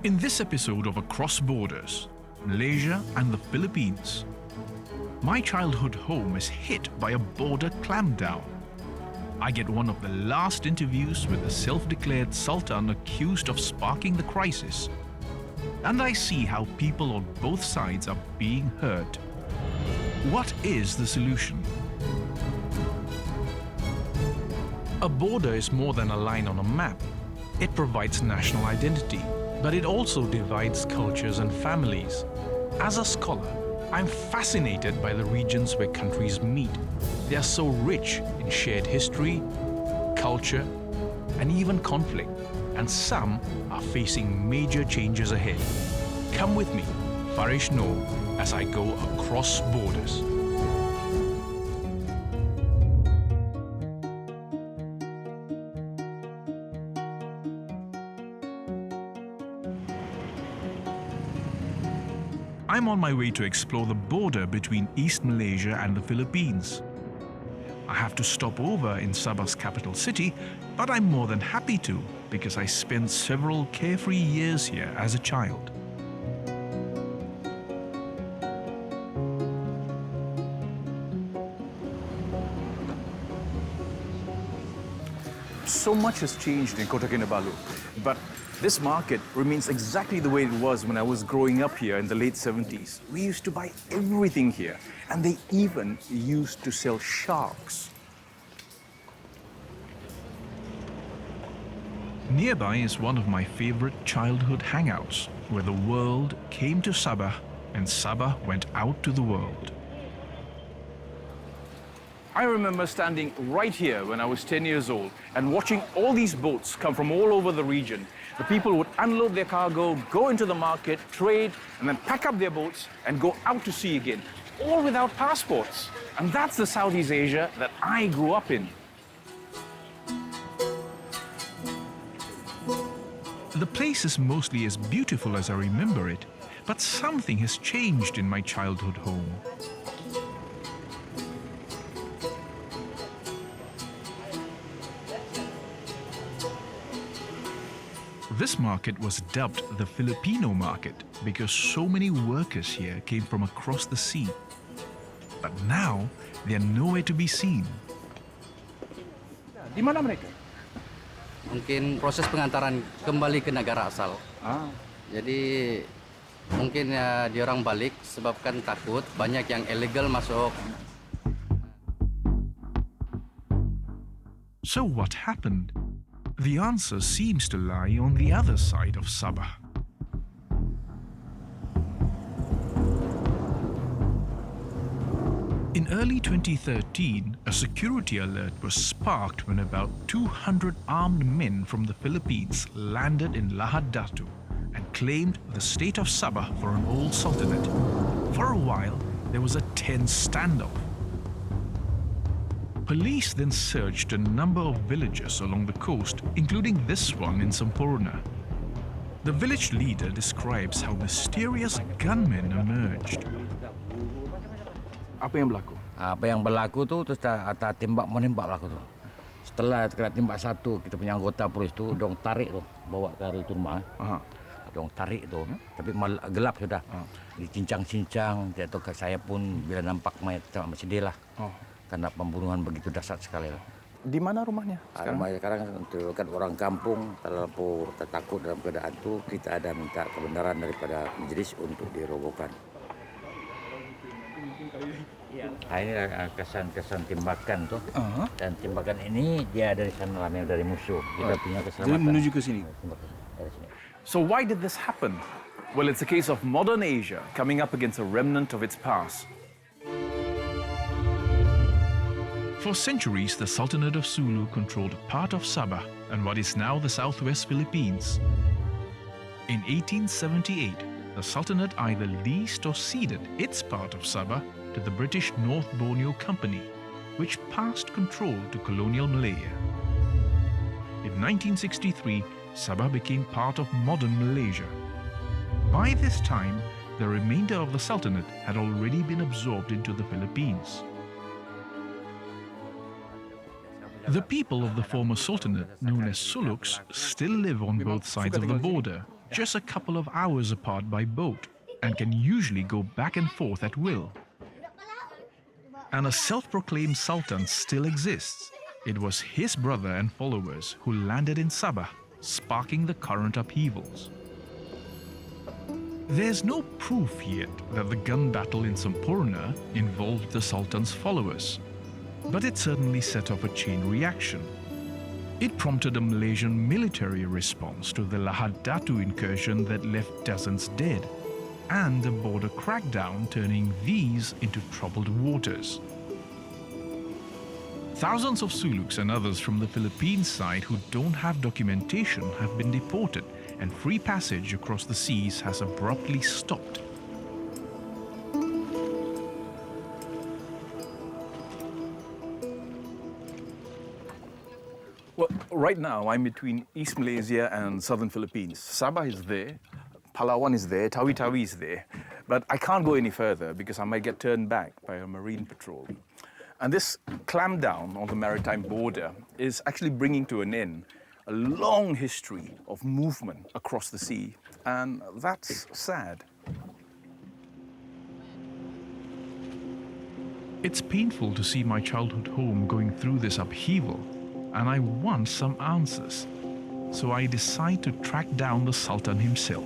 In this episode of Across Borders, Malaysia and the Philippines, my childhood home is hit by a border clampdown. I get one of the last interviews with the self-declared Sultan accused of sparking the crisis, and I see how people on both sides are being hurt. What is the solution? A border is more than a line on a map. It provides national identity, but it also divides cultures and families. As a scholar, I'm fascinated by the regions where countries meet. They are so rich in shared history, culture, and even conflict, and some are facing major changes ahead. Come with me, Farish Noor, as I go across borders. I'm on my way to explore the border between East Malaysia and the Philippines. I have to stop over in Sabah's capital city, but I'm more than happy to because I spent several carefree years here as a child. So much has changed in Kota Kinabalu, but this market remains exactly the way it was when I was growing up here in the late 70s. We used to buy everything here, and they even used to sell sharks. Nearby is one of my favorite childhood hangouts, where the world came to Sabah and Sabah went out to the world. I remember standing right here when I was 10 years old and watching all these boats come from all over the region. The people would unload their cargo, go into the market, trade, and then pack up their boats and go out to sea again, all without passports. And that's the Southeast Asia that I grew up in. The place is mostly as beautiful as I remember it, but something has changed in my childhood home. This market was dubbed the Filipino Market because so many workers here came from across the sea. But now, they are nowhere to be seen. Di mana mereka? Mungkin proses pengantaran kembali ke negara asal. Jadi mungkin ya dia orang balik sebabkan takut banyak yang illegal masuk. So what happened? The answer seems to lie on the other side of Sabah. In early 2013, a security alert was sparked when about 200 armed men from the Philippines landed in Lahad Datu and claimed the state of Sabah for an old sultanate. For a while, there was a tense standoff. Police then searched a number of villages along the coast, including this one in Sampurna. The village leader describes how mysterious gunmen emerged. Apa yang berlaku? Apa yang berlaku tu terus ada tembak menembak berlaku tu. Setelah kena tembak satu, kita punya anggota polis tu dong tarik tu, bawa ke hari tu rumah. Dong tarik tu, tapi gelap sudah. Dicincang-cincang, jatuh ke saya pun bila nampak mayat masih dia lah. Karena pembunuhan begitu dahsyat sekali lah. Di mana rumahnya sekarang? Rumahnya sekarang untuk kan orang kampung, terlalu takut dalam keadaan itu, kita ada minta kebenaran daripada majelis untuk dirobohkan. Ini kesan-kesan tembakan tuh, dan tembakan ini dia dari sana lah, dari musuh. Kita punya keselamatan. Jadi menuju ke sini. So why did this happen? Well, it's a case of modern Asia coming up against a remnant of its past. For centuries, the Sultanate of Sulu controlled part of Sabah and what is now the southwest Philippines. In 1878, the Sultanate either leased or ceded its part of Sabah to the British North Borneo Company, which passed control to colonial Malaya. In 1963, Sabah became part of modern Malaysia. By this time, the remainder of the Sultanate had already been absorbed into the Philippines. The people of the former Sultanate, known as Suluks, still live on both sides of the border, just a couple of hours apart by boat and can usually go back and forth at will. And a self-proclaimed sultan still exists. It was his brother and followers who landed in Sabah, sparking the current upheavals. There's no proof yet that the gun battle in Sampurna involved the Sultan's followers, but it certainly set off a chain reaction. It prompted a Malaysian military response to the Lahad Datu incursion that left dozens dead, and a border crackdown turning these into troubled waters. Thousands of Suluks and others from the Philippines side who don't have documentation have been deported, and free passage across the seas has abruptly stopped. Well, right now I'm between East Malaysia and Southern Philippines. Sabah is there, Palawan is there, Tawi-Tawi is there, but I can't go any further because I might get turned back by a marine patrol. And this clampdown on the maritime border is actually bringing to an end a long history of movement across the sea, and that's sad. It's painful to see my childhood home going through this upheaval, and I want some answers. So I decide to track down the Sultan himself.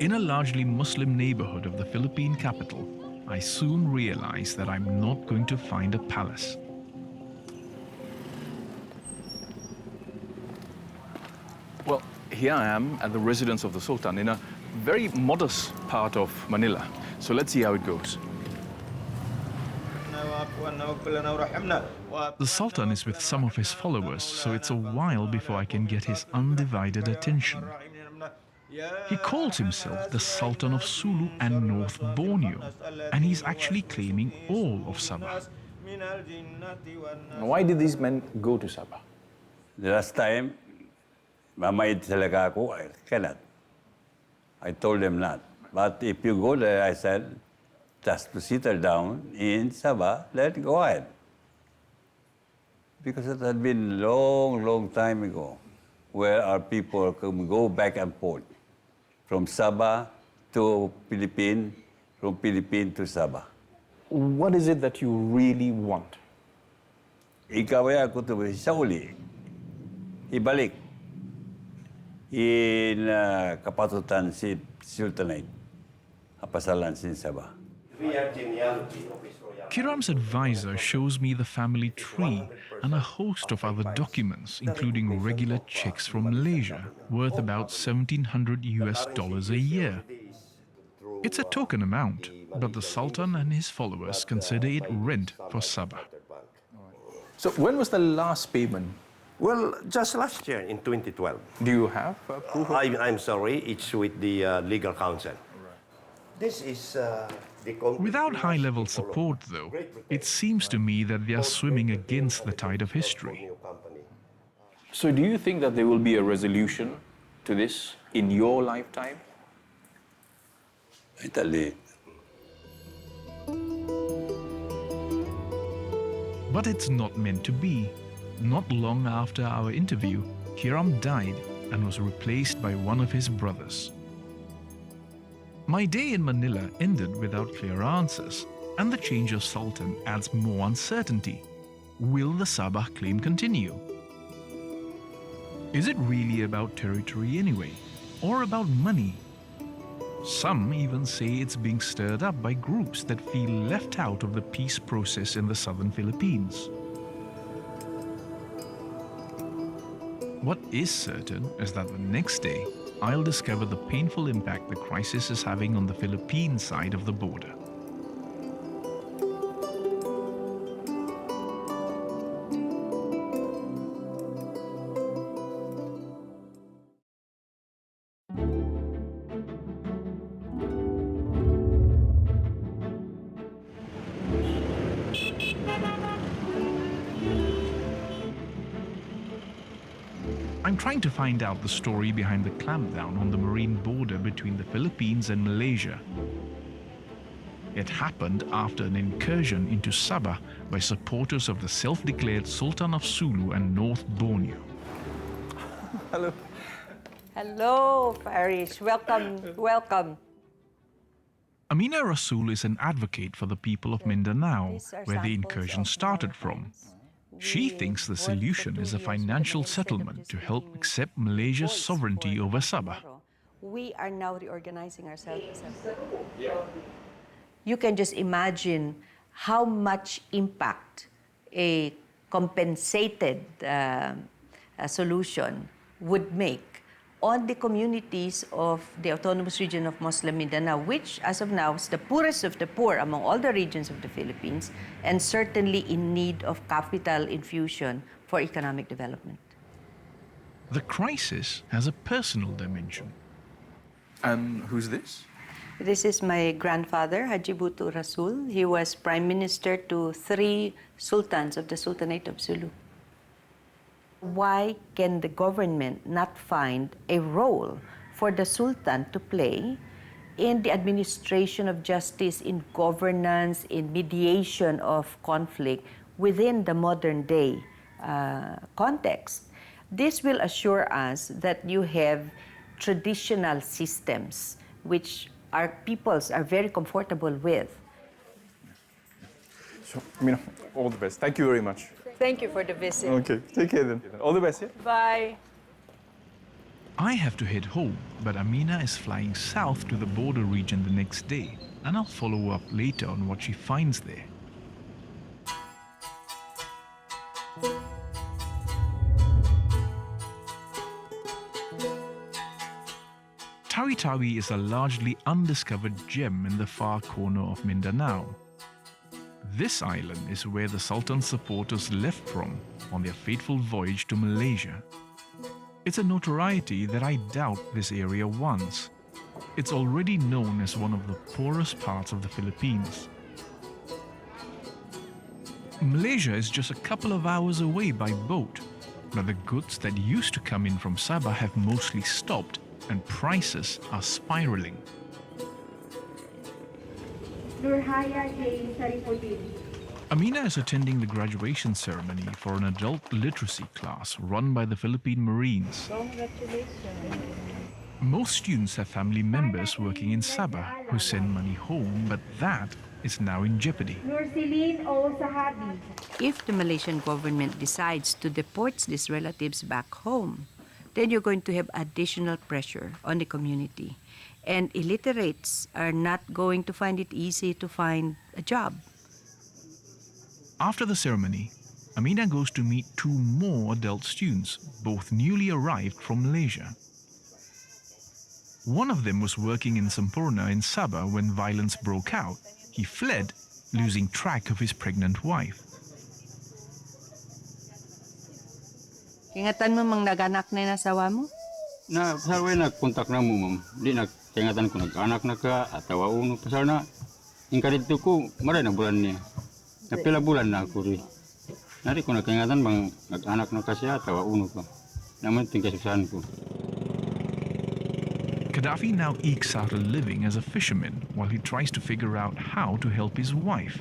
In a largely Muslim neighborhood of the Philippine capital, I soon realize that I'm not going to find a palace. Well, here I am at the residence of the Sultan in a very modest part of Manila. So let's see how it goes. The Sultan is with some of his followers, so it's a while before I can get his undivided attention. He calls himself the Sultan of Sulu and North Borneo, and he's actually claiming all of Sabah. Why did these men go to Sabah? The last time, mamait talaga ako, I cannot. I told them not. But if you go there, I said, just to settle down in Sabah, let go ahead. Because it had been long time ago, where our people can go back and forth. From Sabah to Philippines, from Philippines to Sabah. What is it that you really want? Ikaway ako to sa uli. Ibalik. In kapatutan si Sultanate. Kapasalan sin Sabah. Kiram's advisor shows me the family tree and a host of other documents, including regular checks from Malaysia, worth about $1,700 a year. It's a token amount, but the Sultan and his followers consider it rent for Sabah. So when was the last payment? Well, just last year in 2012. Do you have proof? I'm sorry, it's with the legal counsel. This is Without high-level support, though, it seems to me that they are swimming against the tide of history. So do you think that there will be a resolution to this in your lifetime? Italy. But it's not meant to be. Not long after our interview, Kiram died and was replaced by one of his brothers. My day in Manila ended without clear answers, and the change of Sultan adds more uncertainty. Will the Sabah claim continue? Is it really about territory anyway, or about money? Some even say it's being stirred up by groups that feel left out of the peace process in the southern Philippines. What is certain is that the next day, I'll discover the painful impact the crisis is having on the Philippine side of the border. I'm trying to find out the story behind the clampdown on the marine border between the Philippines and Malaysia. It happened after an incursion into Sabah by supporters of the self-declared Sultan of Sulu and North Borneo. Hello. Hello, Farish. Welcome, welcome. Amina Rasul is an advocate for the people of Mindanao, These are where the samples incursion of started our from. funds. She We thinks the worked for solution 2 is a years with the financial mindset of settlement just to help being accept a Malaysia's voice sovereignty for over the Sabah. tomorrow. We are now reorganizing ourselves. You can just imagine how much impact a compensated solution would make on the communities of the Autonomous Region of Muslim Mindanao, which, as of now, is the poorest of the poor among all the regions of the Philippines, and certainly in need of capital infusion for economic development. The crisis has a personal dimension. And who's this? This is my grandfather, Haji Butu Rasul. He was prime minister to 3 sultans of the Sultanate of Sulu. Why can the government not find a role for the sultan to play in the administration of justice, in governance, in mediation of conflict within the modern day context? This will assure us that you have traditional systems which our peoples are very comfortable with. So, Amina, all the best. Thank you very much. Thank you for the visit. Okay, take care then. All the best, yeah? Bye. I have to head home, but Amina is flying south to the border region the next day, and I'll follow up later on what she finds there. Tawi-Tawi is a largely undiscovered gem in the far corner of Mindanao. This island is where the Sultan's supporters left from on their fateful voyage to Malaysia. It's a notoriety that I doubt this area wants. It's already known as one of the poorest parts of the Philippines. Malaysia is just a couple of hours away by boat, but the goods that used to come in from Sabah have mostly stopped and prices are spiraling. Amina is attending the graduation ceremony for an adult literacy class run by the Philippine Marines. Most students have family members working in Sabah who send money home, but that is now in jeopardy. If the Malaysian government decides to deport these relatives back home, then you're going to have additional pressure on the community. And illiterates are not going to find it easy to find a job. After the ceremony, Amina goes to meet 2 more adult students, both newly arrived from Malaysia. One of them was working in Sampurna in Sabah when violence broke out. He fled, losing track of his pregnant wife. Ingatan mo mang naganak na yung asawa mo? Na sarway nagkontak na mo ma'am. Di nagtingatan ko nag-anak na ka at uno pasal na. Ingka dito ko maray na bulan niya. Napila bulan na ako rin. Nari ko nagtingatan bang nag-anak na ka siya at uno ka. Naman tingkasusahan ko. Gaddafi now ekes out a living as a fisherman while he tries to figure out how to help his wife.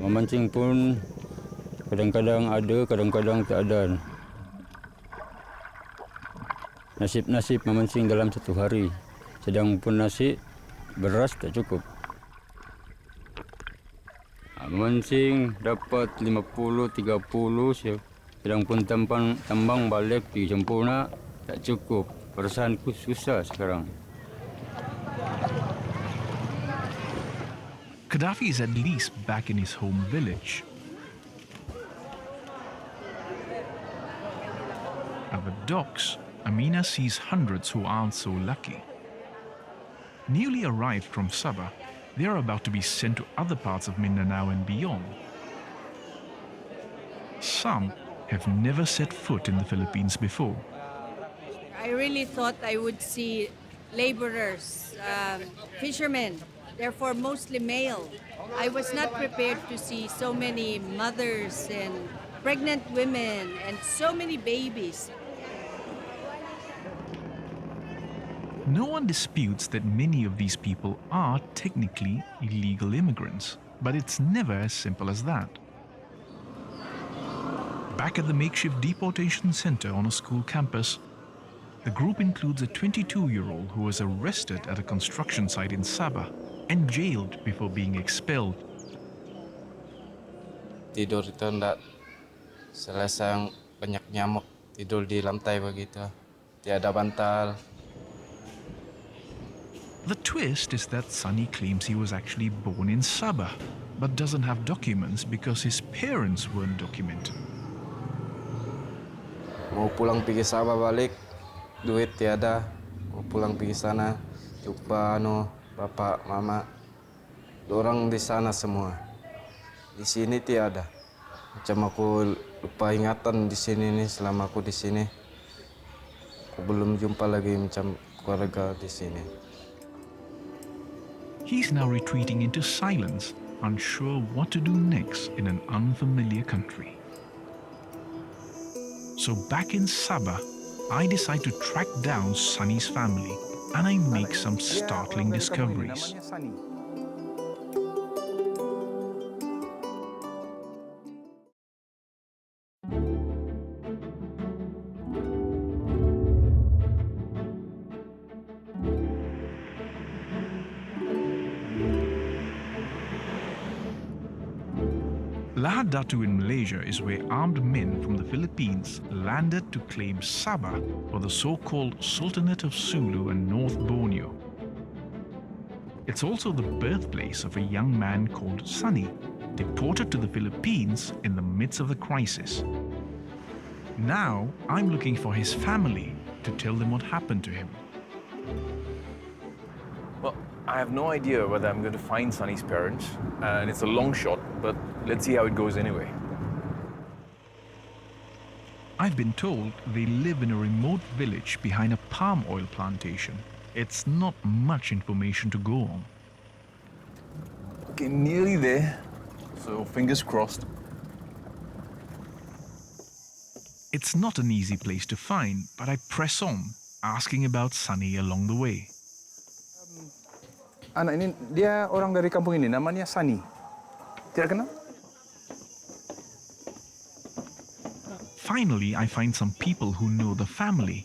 Memancing pun kadang-kadang ada, kadang-kadang tak ada. Nasib-nasib memancing dalam 1 hari. Sedang pun nasi, beras tak cukup. Memancing dapat 50-30, sedang pun tambang balik di Sampurna tak cukup. Perasaanku susah sekarang. Gaddafi is at least back in his home village. At the docks, Amina sees hundreds who aren't so lucky. Newly arrived from Sabah, they are about to be sent to other parts of Mindanao and beyond. Some have never set foot in the Philippines before. I really thought I would see laborers, fishermen, therefore mostly male. I was not prepared to see so many mothers and pregnant women and so many babies. No one disputes that many of these people are technically illegal immigrants, but it's never as simple as that. Back at the makeshift deportation center on a school campus, the group includes a 22-year-old who was arrested at a construction site in Sabah and jailed before being expelled. Tidur itu enggak selesai, banyak nyamuk tidur di lantai begitu, tiada bantal. The twist is that Sonny claims he was actually born in Sabah, but doesn't have documents because his parents weren't documented. Mau pulang pergi Sabah balik, duit tiada. Mau pulang pergi sana, jumpa bapak, mama. Orang di sana semua. Di sini tiada. Macam aku lupa ingatan di sini nih, selama aku di sini. Aku belum jumpa lagi macam keluarga di sini. He's now retreating into silence, unsure what to do next in an unfamiliar country. So back in Sabah, I decide to track down Sonny's family and I make some startling discoveries. Lahad Datu in Malaysia is where armed men from the Philippines landed to claim Sabah for the so-called Sultanate of Sulu and North Borneo. It's also the birthplace of a young man called Sonny, deported to the Philippines in the midst of the crisis. Now, I'm looking for his family to tell them what happened to him. Well, I have no idea whether I'm going to find Sonny's parents, and it's a long shot, but let's see how it goes anyway. I've been told they live in a remote village behind a palm oil plantation. It's not much information to go on. Okay, nearly there, so fingers crossed. It's not an easy place to find, but I press on, asking about Sonny along the way. Anak ini, dia orang dari kampung ini, namanya Sonny. Tidak kenal? Finally, I find some people who know the family.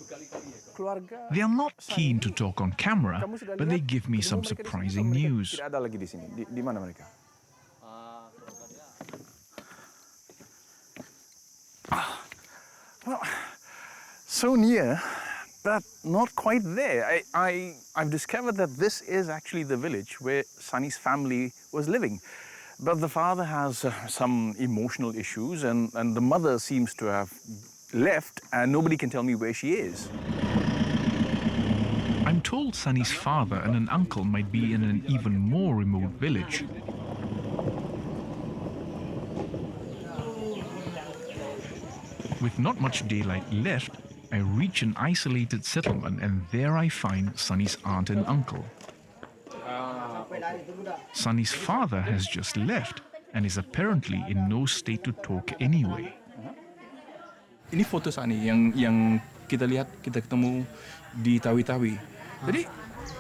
They are not keen to talk on camera, but they give me some surprising news. Tidak ada lagi di sini. Di mana mereka? Well, so near, but not quite there. I've discovered that this is actually the village where Sonny's family was living. But the father has some emotional issues, and the mother seems to have left, and nobody can tell me where she is. I'm told Sonny's father and an uncle might be in an even more remote village. With not much daylight left, I reach an isolated settlement, and there I find Sonny's aunt and uncle. Sonny's father has just left and is apparently in no state to talk anyway. Ini foto Sonny yang kita lihat, kita ketemu di Tawi-Tawi. Jadi,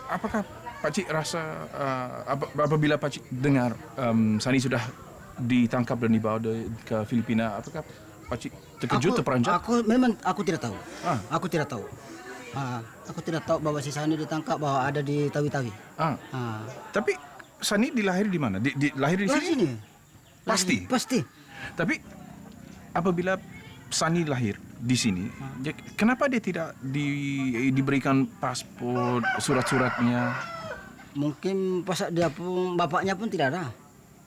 apakah Pak Cik rasa apabila Pak Cik dengar Sonny sudah ditangkap dan dibawa ke Filipina, apakah Pak Cik terkejut, terperanjat? Aku tidak tahu. Aku tidak tahu. Aku tidak tahu bahwa si Sonny ditangkap, bahwa ada di Tawi-Tawi. Tapi Sonny dilahir di mana? Lahir di sini? Pasti? Pasti. Tapi apabila Sonny lahir di sini, kenapa dia tidak diberikan paspor, surat-suratnya? Mungkin pas dia pun, bapaknya pun tidak ada.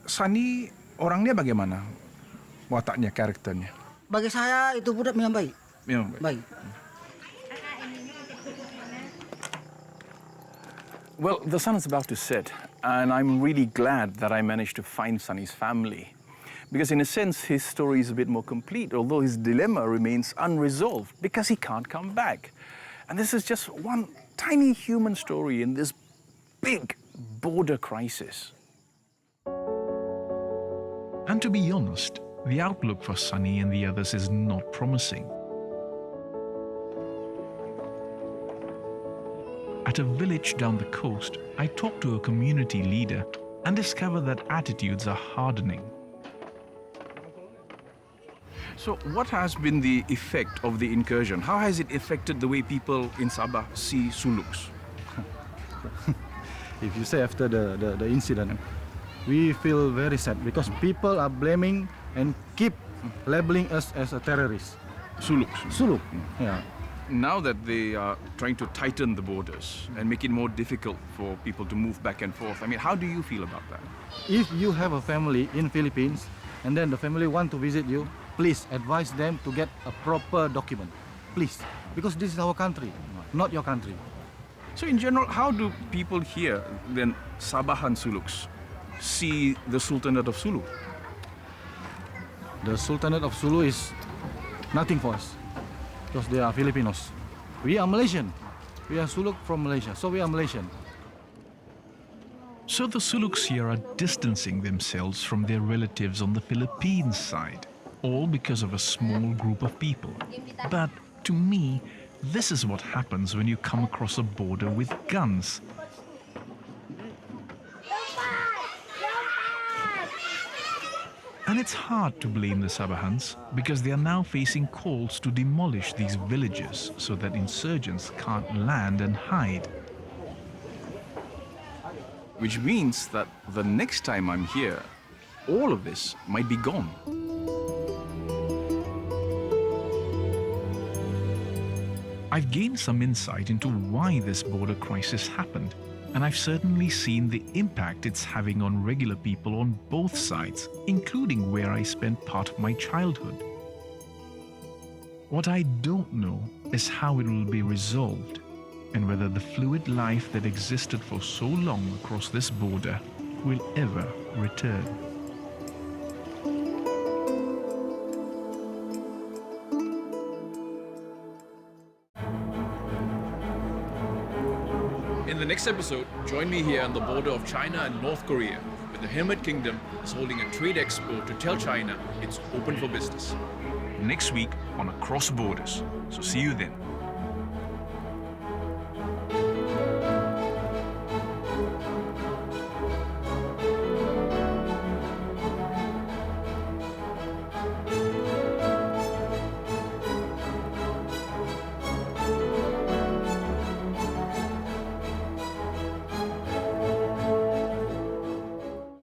Sonny orangnya bagaimana? Wataknya, karakternya? Bagi saya itu budak memang baik. Memang baik. Well, the sun is about to set, and I'm really glad that I managed to find Sonny's family. Because in a sense, his story is a bit more complete, although his dilemma remains unresolved because he can't come back. And this is just one tiny human story in this big border crisis. And to be honest, the outlook for Sonny and the others is not promising. A At a village down the coast, I talked to a community leader and discovered that attitudes are hardening. So what has been the effect of the incursion? How has it affected the way people in Sabah see Suluks? If you say after the incident, we feel very sad because people are blaming and keep labeling us as a terrorist. Suluks. Suluk, yeah. Now that they are trying to tighten the borders and make it more difficult for people to move back and forth, I mean, how do you feel about that? If you have a family in Philippines and then the family want to visit you, please advise them to get a proper document, please, because this is our country, not your country. So in general, how do people here, then Sabahan Suluks, see the Sultanate of Sulu? The Sultanate of Sulu is nothing for us because they are Filipinos. We are Malaysian. We are Suluk from Malaysia, so we are Malaysian. So the Suluks here are distancing themselves from their relatives on the Philippines side, all because of a small group of people. But to me, this is what happens when you come across a border with guns. And it's hard to blame the Sabahans because they are now facing calls to demolish these villages so that insurgents can't land and hide. Which means that the next time I'm here, all of this might be gone. I've gained some insight into why this border crisis happened, and I've certainly seen the impact it's having on regular people on both sides, including where I spent part of my childhood. What I don't know is how it will be resolved, and whether the fluid life that existed for so long across this border will ever return. In the next episode, join me here on the border of China and North Korea, where the Hermit Kingdom is holding a trade expo to tell China it's open for business. Next week on Across Borders. So see you then.